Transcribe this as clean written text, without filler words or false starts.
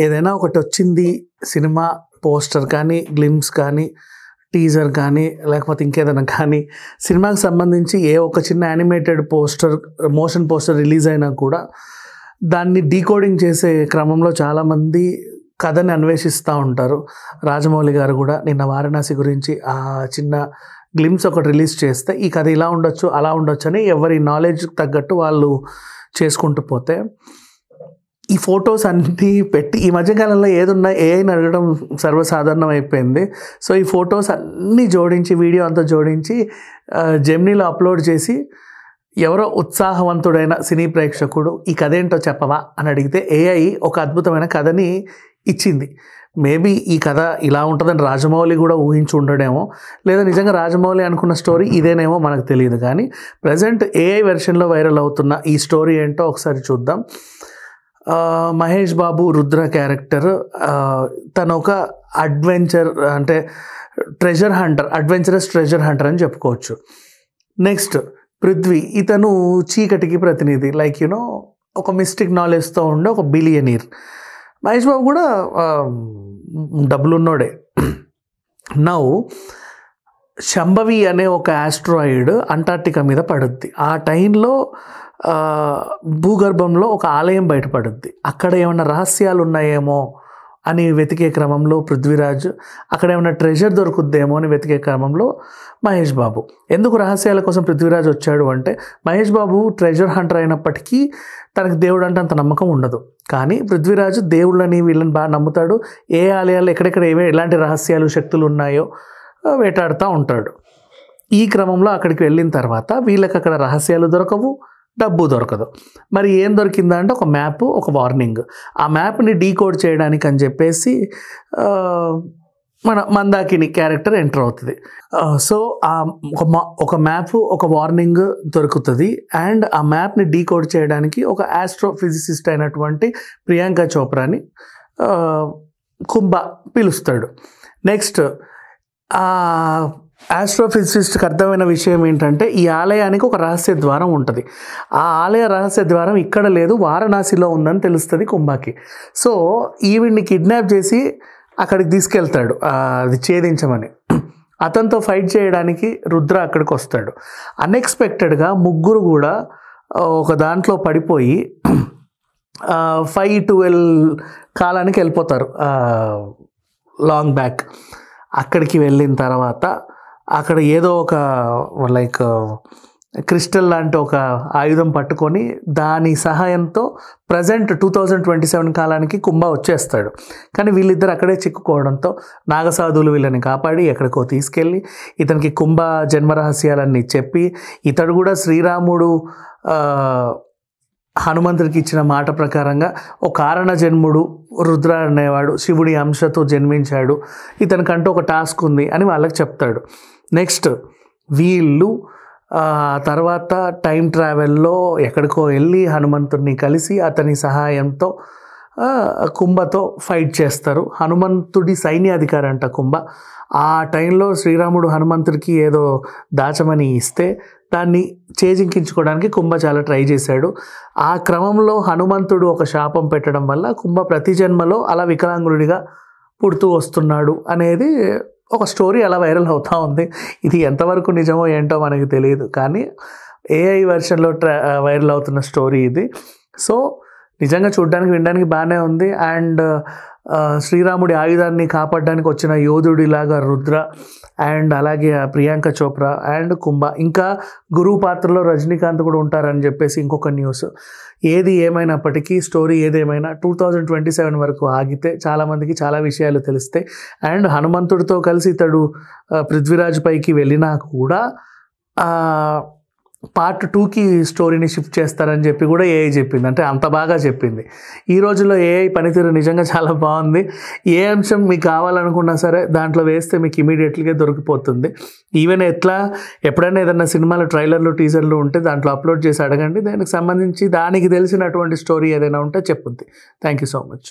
ఏదైనా ఒకటి వచ్చింది సినిమా పోస్టర్ కానీ, గ్లిమ్స్ కానీ, టీజర్ కానీ, లేకపోతే ఇంకేదైనా కానీ సినిమాకి సంబంధించి ఏ ఒక చిన్న animated poster, motion poster release అయినా కూడా దాన్ని డీకోడింగ్ చేసే క్రమంలో చాలామంది కథని అన్వేషిస్తూ ఉంటారు. రాజమౌళి గారు కూడా నిన్న వారణాసి గురించి ఆ చిన్న గ్లిమ్స్ ఒకటి రిలీజ్ చేస్తే ఈ కథ ఇలా ఉండొచ్చు, అలా ఉండొచ్చు అని ఎవరి నాలెడ్జ్కి తగ్గట్టు వాళ్ళు చేసుకుంటూ పోతే ఈ ఫొటోస్ అన్నీ పెట్టి ఈ మధ్యకాలంలో ఏదున్నా ఏఐని అడగడం సర్వసాధారణం అయిపోయింది. సో ఈ ఫొటోస్ అన్నీ జోడించి, వీడియో అంతా జోడించి జెమినీలో అప్లోడ్ చేసి ఎవరో ఉత్సాహవంతుడైన సినీ ప్రేక్షకుడు ఈ కథ ఏంటో చెప్పవా అని అడిగితే ఏఐ ఒక అద్భుతమైన కథని ఇచ్చింది. మేబీ ఈ కథ ఇలా ఉంటుందని రాజమౌళి కూడా ఊహించి ఉండడేమో, లేదా నిజంగా రాజమౌళి అనుకున్న స్టోరీ ఇదేనేమో మనకు తెలియదు. కానీ ప్రజెంట్ ఏఐ వెర్షన్లో వైరల్ అవుతున్న ఈ స్టోరీ ఏంటో ఒకసారి చూద్దాం. మహేష్ బాబు రుద్ర క్యారెక్టర్, తను ఒక అడ్వెంచర్ అంటే treasure Hunter, adventurous treasure Hunter అని చెప్పుకోవచ్చు. నెక్స్ట్ పృథ్వీ, ఇతను చీకటికి ప్రతినిధి, లైక్ యూనో ఒక మిస్టిక్ నాలెడ్జ్తో ఉండే ఒక బిలియనీర్. మహేష్ బాబు కూడా డబ్బులున్నోడే. నౌ శంభవి అనే ఒక ఆస్ట్రాయిడ్ అంటార్టికా మీద పడుద్ది. ఆ టైంలో భూగర్భంలో ఒక ఆలయం బయటపడుద్ది. అక్కడ ఏమైనా రహస్యాలు ఉన్నాయేమో అని వెతికే క్రమంలో పృథ్వీరాజ్, అక్కడ ఏమైనా ట్రెజర్ దొరుకుద్దేమో అని వెతికే క్రమంలో మహేష్ బాబు. ఎందుకు రహస్యాల కోసం పృథ్వీరాజ్ వచ్చాడు అంటే, మహేష్ బాబు ట్రెజర్ హంటర్ అయినప్పటికీ తనకు దేవుడు అంటే అంత నమ్మకం ఉండదు. కానీ పృథ్వీరాజ్ దేవుళ్ళని వీళ్ళని బాగా నమ్ముతాడు. ఏ ఆలయాలు ఎక్కడెక్కడ ఎలాంటి రహస్యాలు, శక్తులు ఉన్నాయో వేటాడుతూ ఉంటాడు. ఈ క్రమంలో అక్కడికి వెళ్ళిన తర్వాత వీళ్ళకి అక్కడ రహస్యాలు దొరకవు, డబ్బు దొరకదు. మరి ఏం దొరికిందా అంటే ఒక మ్యాప్, ఒక వార్నింగ్. ఆ మ్యాప్ని డీకోడ్ చేయడానికి అని చెప్పేసి మన మందాకిని క్యారెక్టర్ ఎంటర్ అవుతుంది. సో ఒక మ్యాప్, ఒక వార్నింగ్ దొరుకుతుంది. అండ్ ఆ మ్యాప్ని డీకోడ్ చేయడానికి ఒక ఆస్ట్రోఫిజిసిస్ట్ అయినటువంటి ప్రియాంక చోప్రాని కుంభ పిలుస్తాడు. నెక్స్ట్ ఆస్ట్రోఫిజిసిస్ట్కి అర్థమైన విషయం ఏంటంటే, ఈ ఆలయానికి ఒక రహస్య ద్వారం ఉంటుంది. ఆ ఆలయ రహస్య ద్వారం ఇక్కడ లేదు, వారణాసిలో ఉందని తెలుస్తుంది కుంభకి. సో ఈవిడ్ని కిడ్నాప్ చేసి అక్కడికి తీసుకెళ్తాడు అది ఛేదించమని. అతనితో ఫైట్ చేయడానికి రుద్ర అక్కడికి వస్తాడు. అన్ఎక్స్పెక్టెడ్గా ముగ్గురు కూడా ఒక దాంట్లో పడిపోయి 5-12 కాలానికి వెళ్ళిపోతారు లాంగ్ బ్యాక్. అక్కడికి వెళ్ళిన తర్వాత అక్కడ ఏదో ఒక లైక్ క్రిస్టల్ లాంటి ఒక ఆయుధం పట్టుకొని దాని సహాయంతో ప్రజెంట్ 2027 కాలానికి కుంభ వచ్చేస్తాడు. కానీ వీళ్ళిద్దరు అక్కడే చిక్కుకోవడంతో నాగసాధువులు వీళ్ళని కాపాడి ఎక్కడికో తీసుకెళ్ళి ఇతనికి కుంభ జన్మరహస్యాలన్నీ చెప్పి, ఇతడు కూడా శ్రీరాముడు హనుమంతుడికి ఇచ్చిన మాట ప్రకారంగా ఒక కారణ జన్ముడు రుద్ర అనేవాడు శివుడి అంశతో జన్మించాడు, ఇతనికంటూ ఒక టాస్క్ ఉంది అని వాళ్ళకి చెప్తాడు. నెక్స్ట్ వీళ్ళు తర్వాత టైం ట్రావెల్లో ఎక్కడికో వెళ్ళి హనుమంతుడిని కలిసి అతని సహాయంతో కుంభతో ఫైట్ చేస్తారు. హనుమంతుడి సైన్యాధికారి అంట కుంభ. ఆ టైంలో శ్రీరాముడు హనుమంతుడికి ఏదో దాచమని ఇస్తే దాన్ని చేజింకించుకోవడానికి కుంభ చాలా ట్రై చేశాడు. ఆ క్రమంలో హనుమంతుడు ఒక శాపం పెట్టడం వల్ల కుంభ ప్రతి జన్మలో అలా వికలాంగుడిగా పుడుతూ వస్తున్నాడు అనేది ఒక స్టోరీ అలా వైరల్ అవుతూ ఉంది. ఇది ఎంతవరకు నిజమో ఏంటో మనకి తెలియదు, కానీ ఏఐ వెర్షన్లో వైరల్ అవుతున్న స్టోరీ ఇది. సో నిజంగా చూడడానికి, వినడానికి బాగానే ఉంది. అండ్ శ్రీరాముడి ఆయుధాన్ని కాపాడడానికి వచ్చిన యోధుడిలాగా రుద్ర, అండ్ అలాగే ప్రియాంక చోప్రా అండ్ కుంభ, ఇంకా గురువు పాత్రలో రజనీకాంత్ కూడా ఉంటారని చెప్పేసి ఇంకొక న్యూస్. ఏది ఏమైనప్పటికీ స్టోరీ ఏదేమైనా 2027 వరకు ఆగితే చాలామందికి చాలా విషయాలు తెలుస్తాయి. అండ్ హనుమంతుడితో కలిసి ఇతడు పృథ్వీరాజ్ పైకి వెళ్ళినా కూడా పార్ట్ 2కి స్టోరీని షిఫ్ట్ చేస్తారని చెప్పి కూడా ఏఐ చెప్పింది. అంటే అంత బాగా చెప్పింది. ఈ రోజుల్లో ఏఐ పనితీరు నిజంగా చాలా బాగుంది. ఏ అంశం మీకు కావాలనుకున్నా సరే దాంట్లో వేస్తే మీకు ఇమీడియట్గా దొరికిపోతుంది. ఈవెన్ ఎప్పుడైనా ఏదైనా సినిమాలో ట్రైలర్లు, టీజర్లు ఉంటే దాంట్లో అప్లోడ్ చేసి అడగండి, దానికి సంబంధించి దానికి తెలిసినటువంటి స్టోరీ ఏదైనా ఉంటే చెప్పుద్ది. Thank you so much.